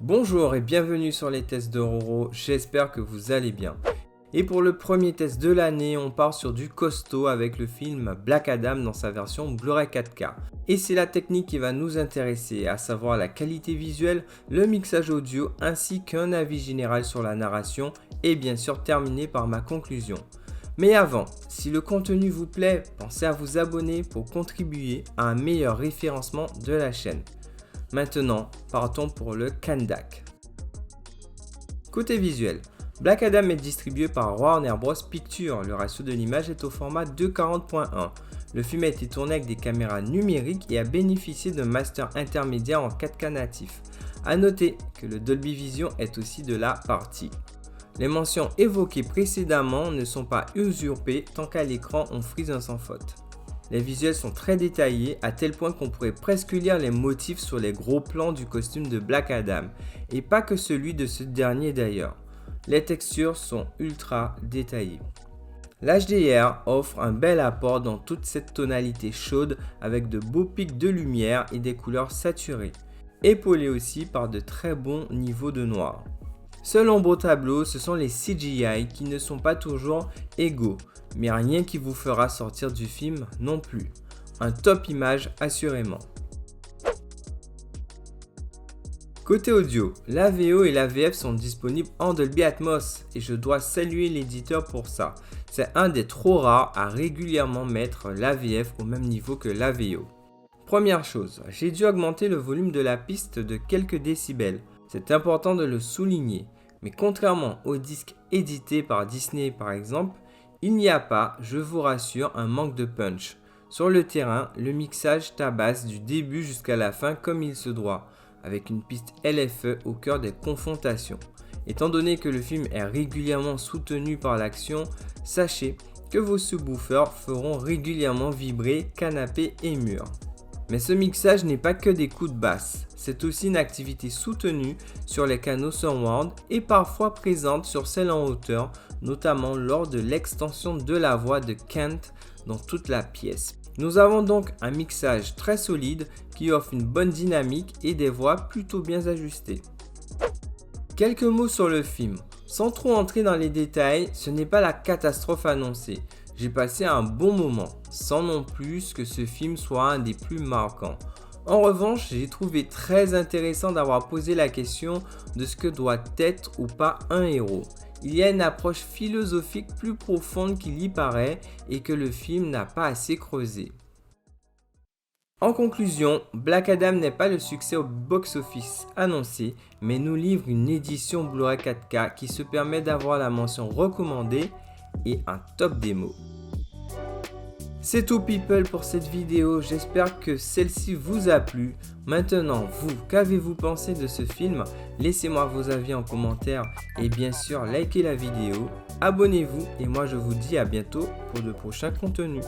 Bonjour et bienvenue sur les tests de Roro, j'espère que vous allez bien. Et pour le premier test de l'année, on part sur du costaud avec le film Black Adam dans sa version Blu-ray 4K. Et c'est la technique qui va nous intéresser, à savoir la qualité visuelle, le mixage audio ainsi qu'un avis général sur la narration et bien sûr terminé par ma conclusion. Mais avant, si le contenu vous plaît, pensez à vous abonner pour contribuer à un meilleur référencement de la chaîne. Maintenant, partons pour le Kandak. Côté visuel, Black Adam est distribué par Warner Bros Pictures. Le ratio de l'image est au format 2:40.1. Le film a été tourné avec des caméras numériques et a bénéficié d'un master intermédiaire en 4K natif. A noter que le Dolby Vision est aussi de la partie. Les mentions évoquées précédemment ne sont pas usurpées tant qu'à l'écran on frise un sans faute. Les visuels sont très détaillés à tel point qu'on pourrait presque lire les motifs sur les gros plans du costume de Black Adam, et pas que celui de ce dernier d'ailleurs. Les textures sont ultra détaillées. L'HDR offre un bel apport dans toute cette tonalité chaude avec de beaux pics de lumière et des couleurs saturées, épaulés aussi par de très bons niveaux de noir. Seul en beau tableau, ce sont les CGI qui ne sont pas toujours égaux, mais rien qui vous fera sortir du film non plus. Un top image assurément. Côté audio, la VO et la VF sont disponibles en Dolby Atmos et je dois saluer l'éditeur pour ça. C'est un des trop rares à régulièrement mettre la VF au même niveau que la VO. Première chose, j'ai dû augmenter le volume de la piste de quelques décibels. C'est important de le souligner, mais contrairement aux disques édités par Disney par exemple, il n'y a pas, je vous rassure, un manque de punch. Sur le terrain, le mixage tabasse du début jusqu'à la fin comme il se doit, avec une piste LFE au cœur des confrontations. Étant donné que le film est régulièrement soutenu par l'action, sachez que vos subwoofers feront régulièrement vibrer canapé et murs. Mais ce mixage n'est pas que des coups de basse, c'est aussi une activité soutenue sur les canaux surround et parfois présente sur celles en hauteur, notamment lors de l'extension de la voix de Kent dans toute la pièce. Nous avons donc un mixage très solide qui offre une bonne dynamique et des voix plutôt bien ajustées. Quelques mots sur le film. Sans trop entrer dans les détails, ce n'est pas la catastrophe annoncée. J'ai passé un bon moment, sans non plus que ce film soit un des plus marquants. En revanche, j'ai trouvé très intéressant d'avoir posé la question de ce que doit être ou pas un héros. Il y a une approche philosophique plus profonde qu'il y paraît et que le film n'a pas assez creusé. En conclusion, Black Adam n'est pas le succès au box-office annoncé, mais nous livre une édition Blu-ray 4K qui se permet d'avoir la mention recommandée et un top démo. C'est tout people pour cette vidéo, j'espère que celle-ci vous a plu. Maintenant, vous, qu'avez-vous pensé de ce film? Laissez-moi vos avis en commentaire et bien sûr, likez la vidéo, abonnez-vous et moi je vous dis à bientôt pour de prochains contenus.